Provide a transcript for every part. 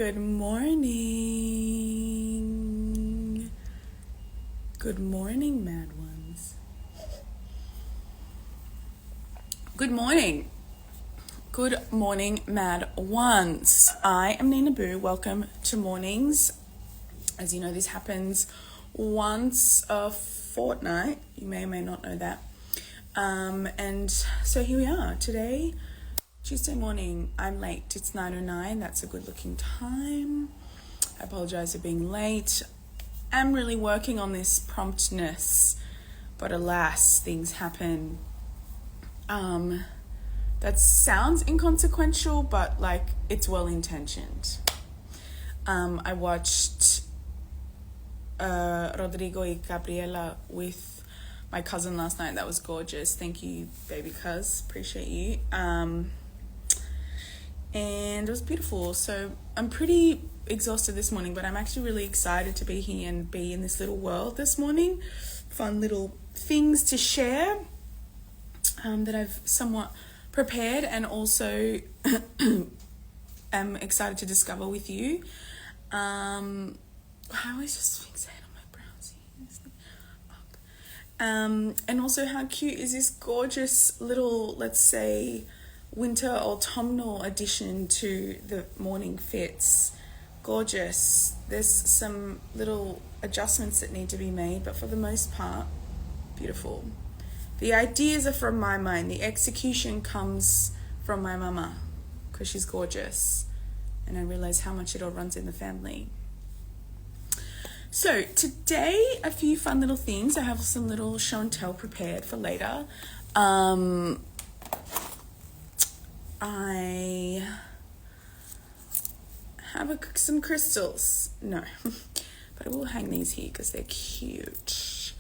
Good morning. Good morning, mad ones. Good morning. Good morning, mad ones. I am Nina Bou. Welcome to Mornings. As you know, this happens once a fortnight. You may or may not know that. And so here we are today. Tuesday morning. I'm late. It's 9:09. That's a good looking time. I apologize for being late. I'm really working on this promptness, but alas, things happen. That sounds inconsequential, but like it's well intentioned. I watched Rodrigo y Gabriela with my cousin last night. That was gorgeous. Thank you, baby cuz. Appreciate you. And it was beautiful. So I'm pretty exhausted this morning, but I'm actually really excited to be here and be in this little world this morning. Fun little things to share that I've somewhat prepared and also am excited to discover with you. I always just fixate on my brows here. And also how cute is this gorgeous little, let's say, winter autumnal addition to the morning fits. Gorgeous. There's some little adjustments that need to be made, but for the most part, beautiful. The ideas are from my mind. The execution comes from my mama because she's gorgeous. And I realize how much it all runs in the family. So today, a few fun little things. I have some little show and tell prepared for later. I have some crystals. No, but I will hang these here because they're cute.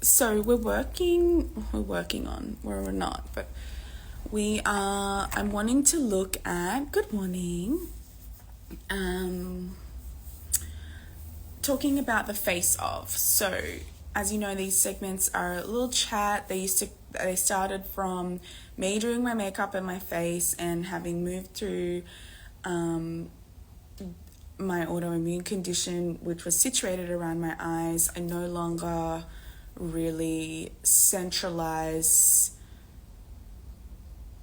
So we're working on, well, we're not, but I'm wanting to look at, good morning, talking about the face of. So as you know, these segments are a little chat. They started from me doing my makeup and my face and having moved through my autoimmune condition, which was situated around my eyes. I no longer really centralize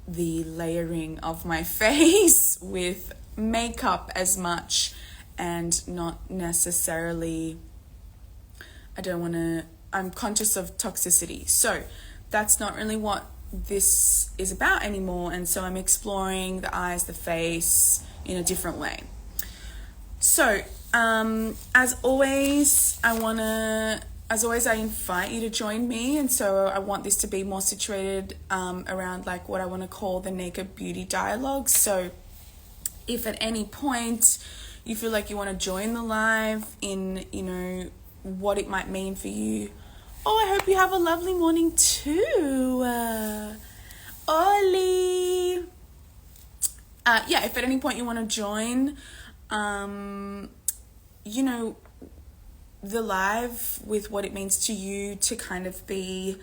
the layering of my face with makeup as much, and not necessarily, I'm conscious of toxicity. So that's not really what this is about anymore. And so I'm exploring the eyes, the face in a different way. So, as always, I invite you to join me. And so I want this to be more situated, around like what I want to call the naked beauty dialogue. So if at any point you feel like you want to join the live in, what it might mean for you. Oh, I hope you have a lovely morning too. Oli. If at any point you want to join, the live with what it means to you to kind of be,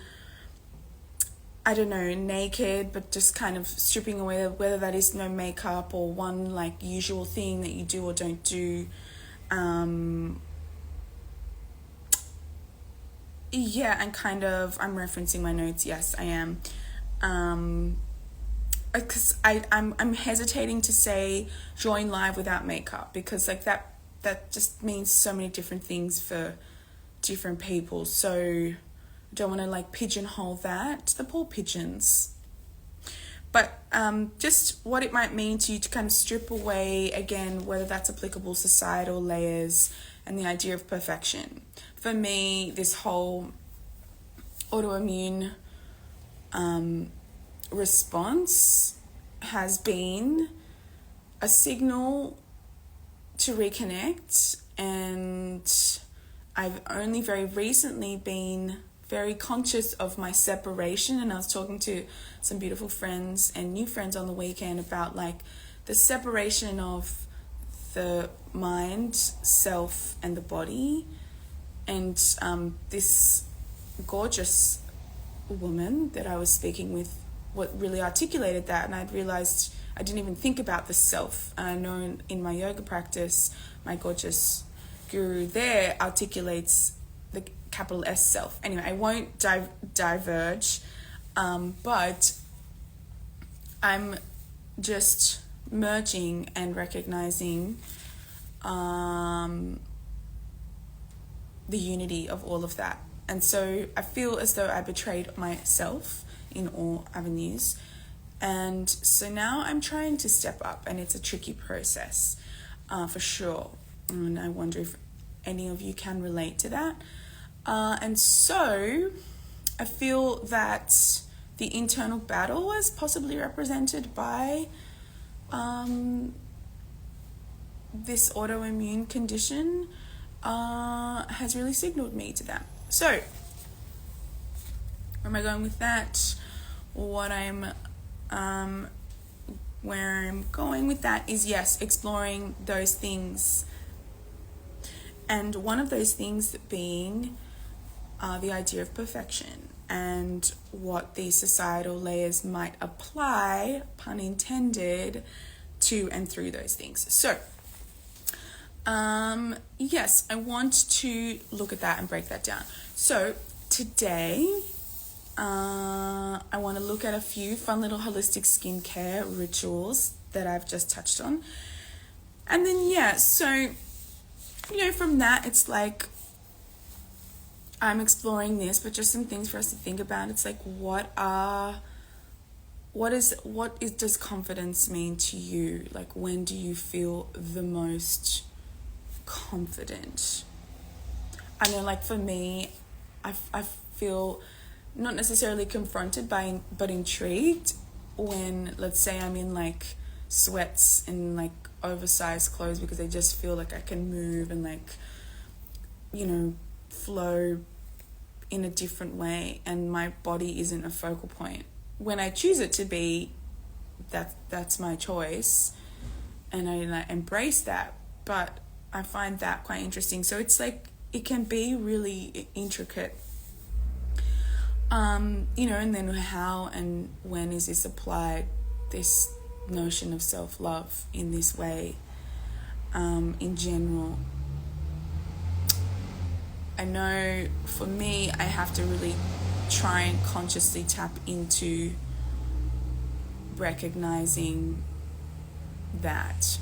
naked, but just kind of stripping away whether that is no makeup or one like usual thing that you do or don't do. And kind of, I'm referencing my notes. Yes, I am. Because I'm hesitating to say join live without makeup, because like that just means so many different things for different people. So I don't want to like pigeonhole that. The poor pigeons. But just what it might mean to you to kind of strip away, again, whether that's applicable societal layers and the idea of perfection. For me, this whole autoimmune response has been a signal to reconnect, and I've only very recently been very conscious of my separation. And I was talking to some beautiful friends and new friends on the weekend about like the separation of the mind, self, and the body. And this gorgeous woman that I was speaking with, what really articulated that, and I'd realized I didn't even think about the self. And I know in my yoga practice, my gorgeous guru there articulates the capital S self. Anyway, I won't diverge, but I'm just merging and recognizing the unity of all of that. And so I feel as though I betrayed myself in all avenues. And so now I'm trying to step up, and it's a tricky process, for sure. And I wonder if any of you can relate to that. And so I feel that the internal battle was possibly represented by this autoimmune condition has really signaled me to that. So where am I going with that? Where I'm going with that is, yes, exploring those things. And one of those things being the idea of perfection and what these societal layers might apply, pun intended, to and through those things. So, yes, I want to look at that and break that down. So today, I want to look at a few fun little holistic skincare rituals that I've just touched on. And then, yeah, so, from that, it's like I'm exploring this, but just some things for us to think about. It's like, does confidence mean to you? Like, when do you feel the most confident? I know, like, for me, I feel not necessarily confronted but intrigued when, let's say, I'm in like sweats and like oversized clothes, because I just feel like I can move and like, flow in a different way, and my body isn't a focal point. When I choose it to be, that's my choice, and I like embrace that. But I find that quite interesting. So it's like it can be really intricate. And then how and when is this applied, this notion of self-love in this way, in general. I know for me, I have to really try and consciously tap into recognizing that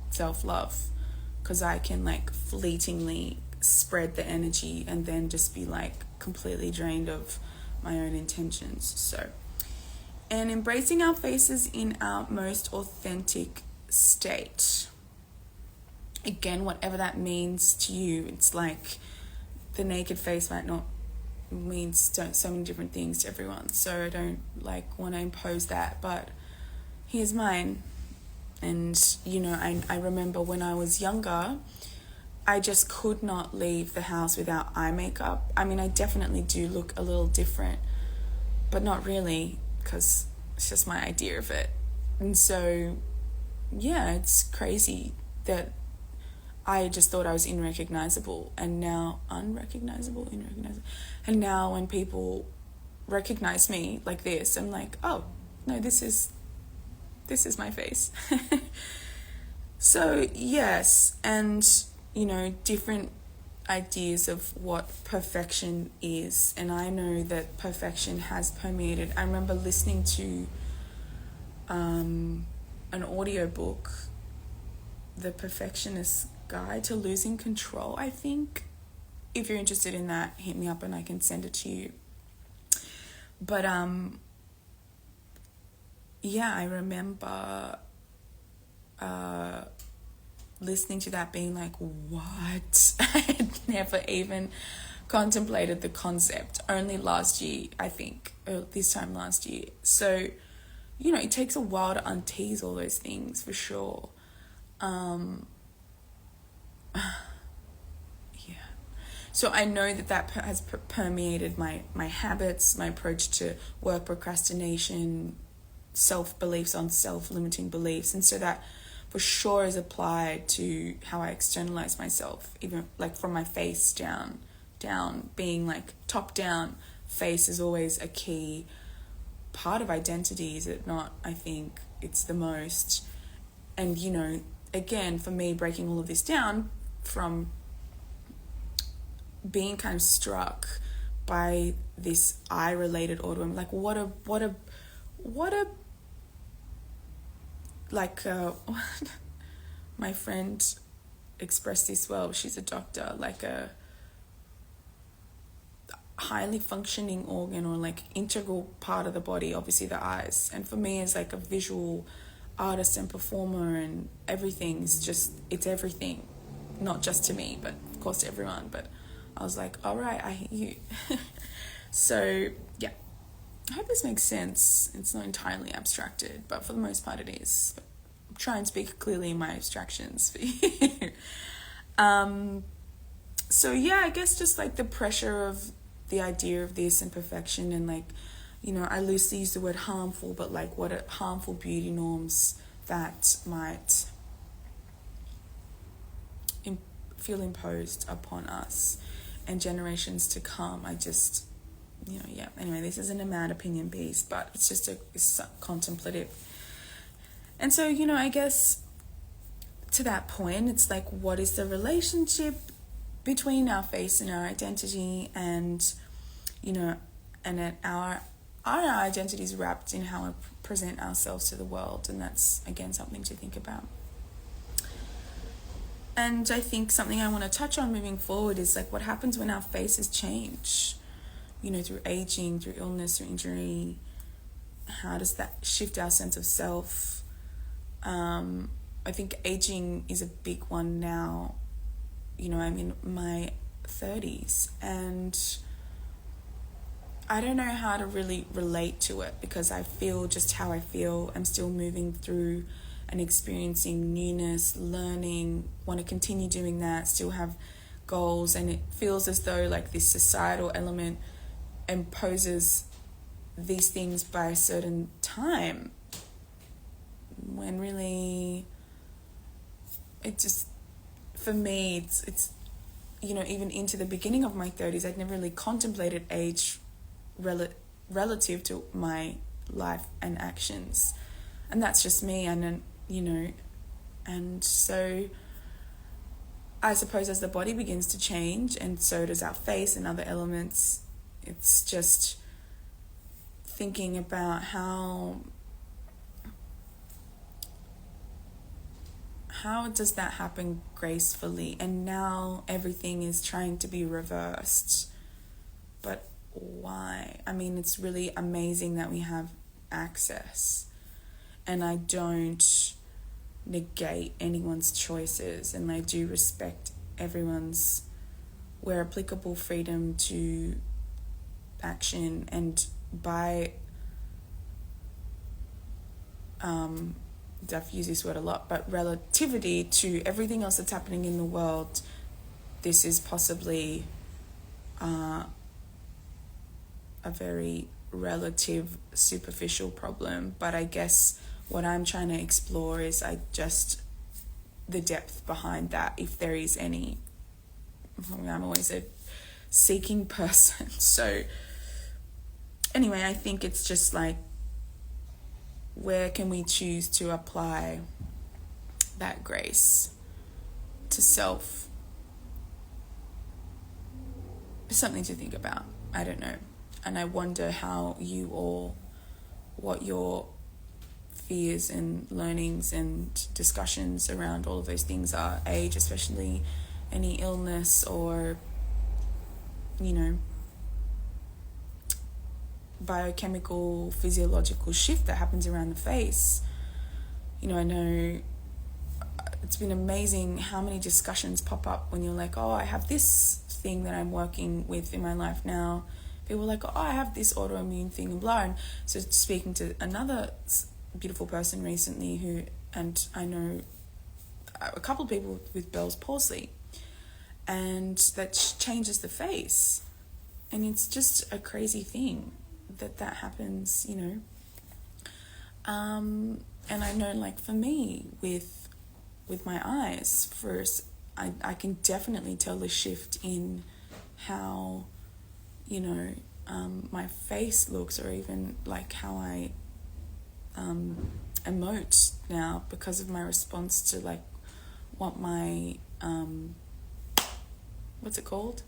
self-love, because I can like fleetingly spread the energy and then just be like completely drained of my own intentions. So, and embracing our faces in our most authentic state. Again, whatever that means to you, it's like the naked face might not mean so many different things to everyone. So I don't like want to impose that, but here's mine. And I remember when I was younger, I just could not leave the house without eye makeup. I mean, I definitely do look a little different, but not really, because it's just my idea of it. And so, yeah, it's crazy that I just thought I was unrecognizable, and now unrecognizable. And now when people recognize me like this, I'm like, oh, no, this is my face. So, yes, and, different ideas of what perfection is. And I know that perfection has permeated. I remember listening to an audiobook, The Perfectionist Guide to Losing Control, I think. If you're interested in that, hit me up and I can send it to you. But yeah, I remember listening to that being like, what? I had never even contemplated the concept. Only last year, I think, or this time last year. So, it takes a while to untease all those things, for sure. Yeah. So I know that has permeated my habits, my approach to work, procrastination, self-beliefs on self-limiting beliefs. And so that for sure is applied to how I externalize myself, even like from my face down, being like top down. Face is always a key part of identity, is it not? I think it's the most. And, you know, again, for me, breaking all of this down from being kind of struck by this eye-related autoimmune, like what a like my friend expressed this well. She's a doctor, like a highly functioning organ or like integral part of the body, obviously the eyes. And for me, as like a visual artist and performer, and everything's just, it's everything, not just to me, but of course to everyone. But I was like, all right, I hear you. So yeah, I hope this makes sense. It's not entirely abstracted, but for the most part it is. I'll try and speak clearly in my abstractions for you. So yeah, I guess just like the pressure of the idea of this and perfection, and like, you know, I loosely use the word harmful, but like what are harmful beauty norms that might feel imposed upon us and generations to come. I just, you know, yeah. Anyway, this isn't a mad opinion piece, but it's just it's contemplative. And so, you know, I guess to that point, it's like, what is the relationship between our face and our identity, and, you know, and our identity is wrapped in how we present ourselves to the world. And that's, again, something to think about. And I think something I want to touch on moving forward is like what happens when our faces change, you know, through aging, through illness, through injury. How does that shift our sense of self? I think aging is a big one now. You know, I'm in my 30s and I don't know how to really relate to it, because I feel just how I feel. I'm still moving through and experiencing newness, learning, want to continue doing that, still have goals. And it feels as though like this societal element imposes these things by a certain time, when really it just, for me, it's you know, even into the beginning of my 30s, I'd never really contemplated age relative to my life and actions. And that's just me. And then, you know, and so I suppose as the body begins to change, and so does our face and other elements, it's just thinking about how does that happen gracefully. And now everything is trying to be reversed. But why? I mean, it's really amazing that we have access. And I don't negate anyone's choices, and I do respect everyone's, where applicable, freedom to action. And by I've used this word a lot, but relativity to everything else that's happening in the world, this is possibly a very relative, superficial problem. But I guess what I'm trying to explore is the depth behind that, if there is any. I mean, I'm always a seeking person. So anyway, I think it's just like, where can we choose to apply that grace to self? Something to think about. I don't know. And I wonder how what your fears and learnings and discussions around all of those things are. Age, especially any illness, or, you know, biochemical, physiological shift that happens around the face. You know, I know it's been amazing how many discussions pop up when you're like, oh, I have this thing that I'm working with in my life now. People are like, oh, I have this autoimmune thing and blah. And so speaking to another beautiful person recently and I know a couple of people with Bell's palsy, and that changes the face. And it's just a crazy thing that happens, you know. And I know, like, for me with my eyes, first, I can definitely tell the shift in how, you know, my face looks, or even like how I emote now, because of my response to like what my what's it called?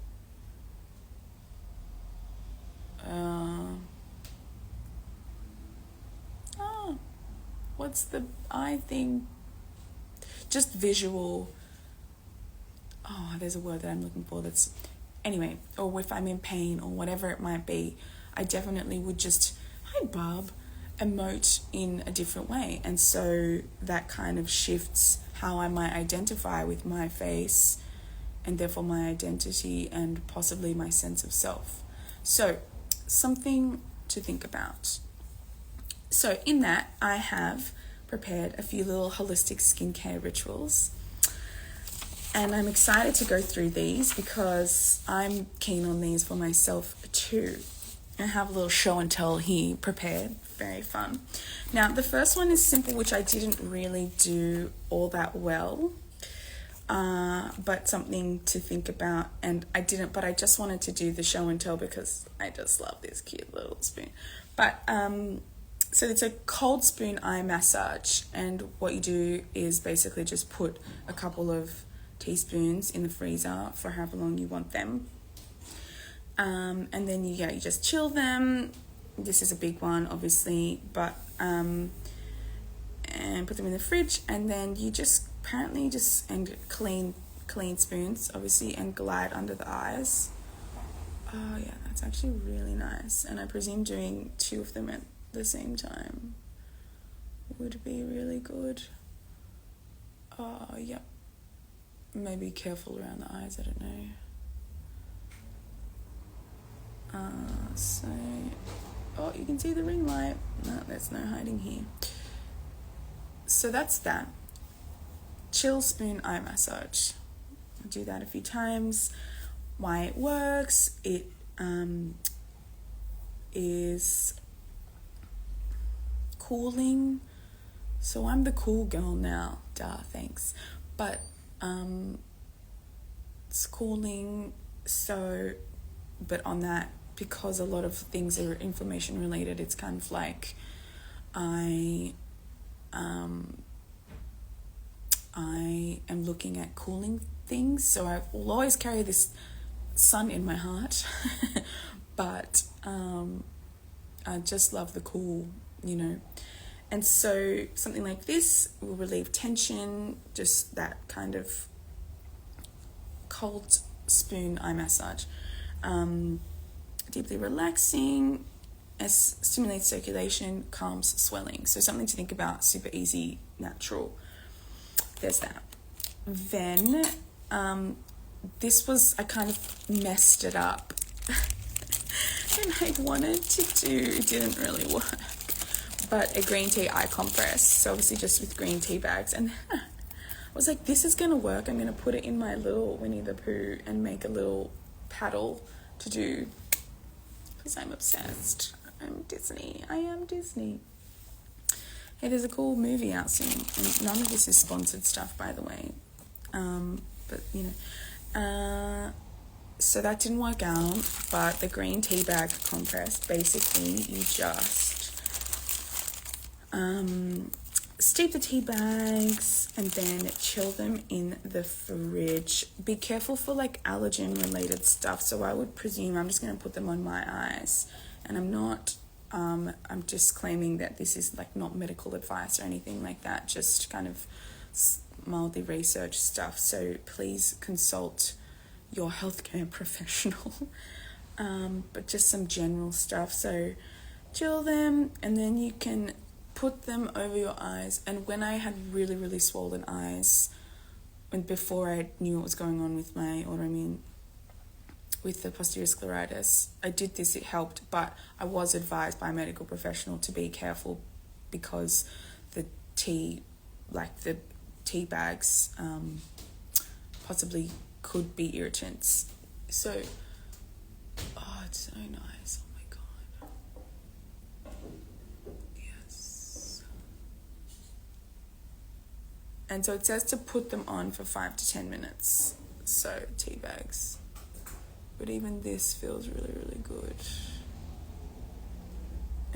What's the eye thing? Just visual. Oh, there's a word that I'm looking for. That's anyway. Or if I'm in pain or whatever it might be, I definitely would just, hi Bob, emote in a different way, and so that kind of shifts how I might identify with my face, and therefore my identity and possibly my sense of self. So something to think about. So in that, I have prepared a few little holistic skincare rituals, and I'm excited to go through these because I'm keen on these for myself too. I have a little show and tell here prepared, very fun. Now, the first one is simple, which I didn't really do all that well, but something to think about, and I didn't, but I just wanted to do the show and tell because I just love this cute little spoon. But so it's a cold spoon eye massage, and what you do is basically just put a couple of teaspoons in the freezer for however long you want them, and then you just chill them. This is a big one, obviously, but and put them in the fridge, and then you just and clean spoons, obviously, and glide under the eyes. Oh yeah, that's actually really nice, and I presume doing 2 of them at the same time would be really good. Oh yep. Maybe careful around the eyes, I don't know. So, oh, you can see the ring light. No, there's no hiding here. So that's that. Chill spoon eye massage. I'll do that a few times. Why it works, it is cooling. So I'm the cool girl now. Duh, thanks. But it's cooling, so, but on that, because a lot of things are inflammation related, it's kind of like I am looking at cooling things, so I will always carry this sun in my heart, but I just love the cool, and so something like this will relieve tension, just that kind of cold spoon eye massage. Deeply relaxing, stimulates circulation, calms swelling. So something to think about, super easy, natural. There's that. Then this was, I kind of messed it up. And I wanted to do, it didn't really work, but a green tea eye compress. So obviously just with green tea bags. And I was like, this is going to work. I'm going to put it in my little Winnie the Pooh and make a little paddle to do, because I'm obsessed. I'm Disney. I am Disney. Hey, there's a cool movie out soon. And none of this is sponsored stuff, by the way. But, so that didn't work out. But the green tea bag compress, basically, you just steep the tea bags and then chill them in the fridge. Be careful for like allergen related stuff. So I would presume I'm just going to put them on my eyes, and I'm not, I'm just claiming that this is like not medical advice or anything like that, just kind of mildly researched stuff. So please consult your healthcare professional. But just some general stuff. So chill them, and then you can put them over your eyes. And when I had really, really swollen eyes, and before I knew what was going on with my autoimmune, with the posterior scleritis, I did this, it helped, but I was advised by a medical professional to be careful because the tea bags possibly could be irritants. So, oh, it's so nice. Oh my God. Yes. And so it says to put them on for 5 to 10 minutes. So, tea bags. But even this feels really, really good.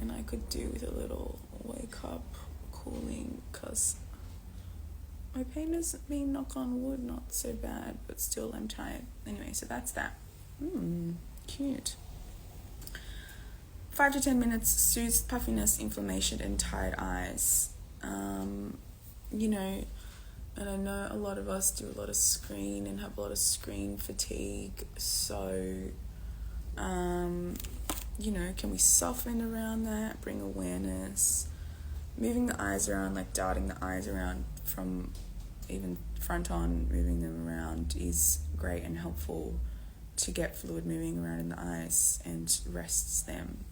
and I could do with a little wake up cooling, because my pain has been, knock on wood, not so bad, but still I'm tired. Anyway, so that's that. Cute. 5 to 10 minutes soothes puffiness, inflammation, and tired eyes. You know, and I know a lot of us do a lot of screen and have a lot of screen fatigue. So, you know, can we soften around that, bring awareness, moving the eyes around, like darting the eyes around from even front on, moving them around is great and helpful to get fluid moving around in the eyes and rests them.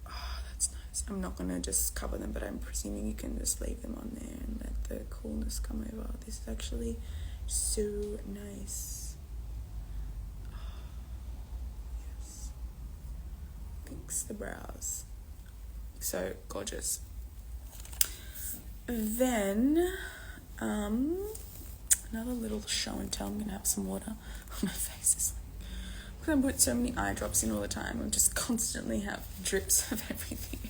Oh, that's nice. I'm not going to just cover them, but I'm presuming you can just leave them on there and let the coolness come over. This is actually so nice. Oh, yes. Fix the brows. So gorgeous. Then another little show and tell. I'm gonna have some water on my face. Is like, because I put so many eye drops in all the time, I just constantly have drips of everything.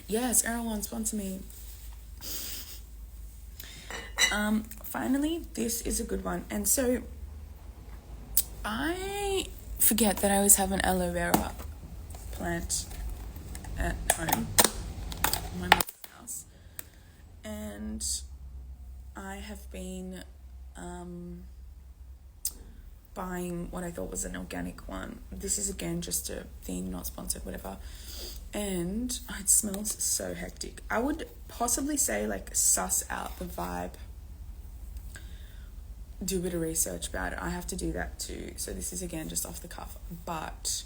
Yes, Erewhon, sponsor me. Finally, this is a good one. And so I forget that I always have an aloe vera plant at home in my mother's house, and I have been buying what I thought was an organic one. This is again just a thing, not sponsored, whatever, and it smells so hectic. I would possibly say like suss out the vibe, do a bit of research about it. I have to do that too. So this is again just off the cuff, but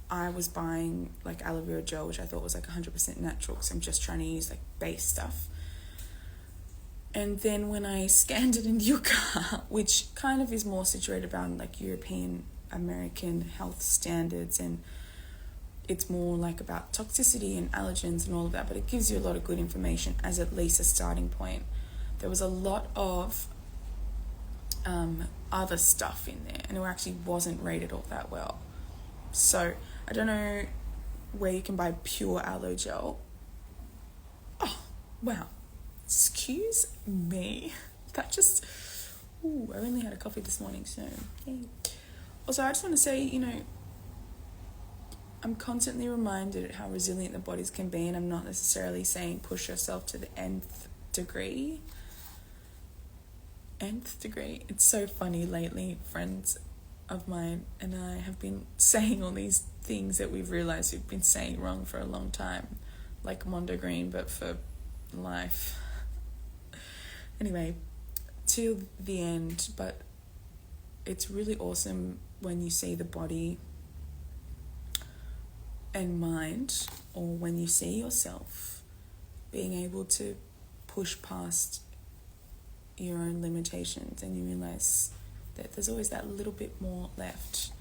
I was buying like aloe vera gel, which I thought was like 100% natural, because I'm just trying to use like base stuff. And then when I scanned it in Yucca, which kind of is more situated around like European American health standards, and it's more like about toxicity and allergens and all of that, but it gives you a lot of good information as at least a starting point. There was a lot of other stuff in there, and it actually wasn't rated all that well. So I don't know where you can buy pure aloe gel. Oh, wow. Excuse me. That just... Ooh, I only had a coffee this morning, so... Hey. Also, I just want to say, you know, I'm constantly reminded how resilient the bodies can be, and I'm not necessarily saying push yourself to the nth degree. Nth degree. It's so funny lately, friends of mine and I have been saying all these things that we've realized we've been saying wrong for a long time, like Mondo Green, but for life. Anyway, to the end, but it's really awesome when you see the body and mind, or when you see yourself being able to push past your own limitations, and you realize that there's always that little bit more left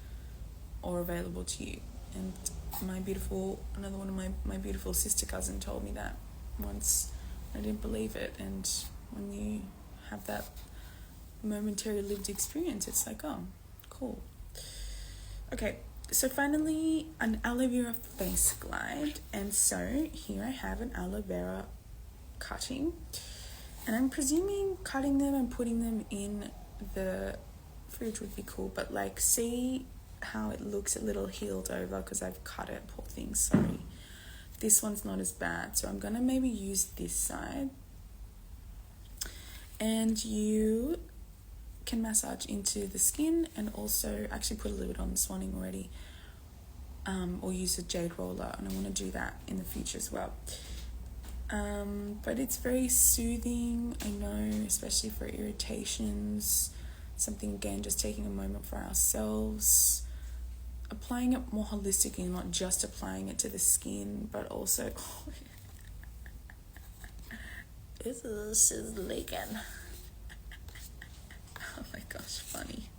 or available to you. And another one of my beautiful sister cousin told me that once. I didn't believe it, and when you have that momentary lived experience, it's like, oh, cool. Okay, so finally, an aloe vera face glide. And so here I have an aloe vera cutting, and I'm presuming cutting them and putting them in the fridge would be cool, but like, see how it looks a little healed over because I've cut it, poor thing, sorry. This one's not as bad, so I'm gonna maybe use this side, and you can massage into the skin, and also actually put a little bit on the swanning already, or use a jade roller, and I want to do that in the future as well. But it's very soothing, I know, especially for irritations. Something, again, just taking a moment for ourselves, applying it more holistically, not just applying it to the skin, but also this is leaking. Oh my gosh, funny.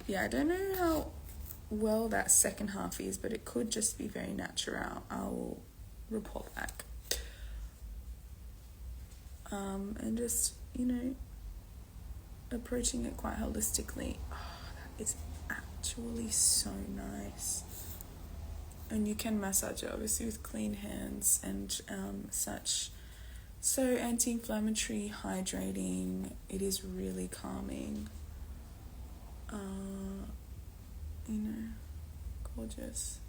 Yeah, I don't know how well that second half is, but it could just be very natural. I'll report back. and just, you know, approaching it quite holistically. Oh, that is actually so nice. And you can massage it obviously with clean hands and such. So anti-inflammatory, hydrating. It is really calming. You know, gorgeous.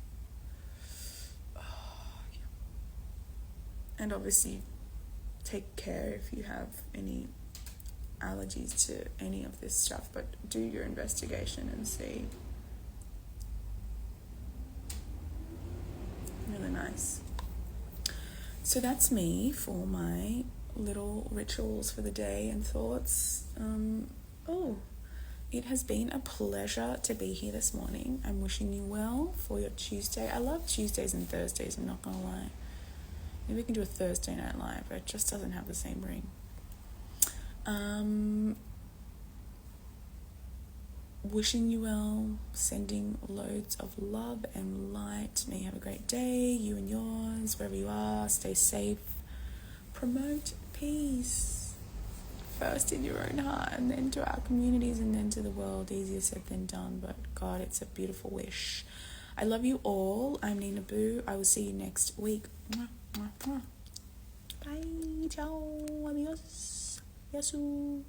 Oh, yeah. And obviously take care if you have any allergies to any of this stuff, but do your investigation and see. Really nice. So that's me for my little rituals for the day and thoughts. It has been a pleasure to be here this morning. I'm wishing you well for your Tuesday. I love Tuesdays and Thursdays, I'm not gonna lie. Maybe we can do a Thursday night live, but it just doesn't have the same ring. Wishing you well, sending loads of love and light. May you have a great day, you and yours, wherever you are. Stay safe. Promote peace. First in your own heart, and then to our communities, and then to the world. Easier said than done, but God, it's a beautiful wish. I love you all. I'm Nina Bou. I will see you next week. Bye. Ciao. Adios. Yasu.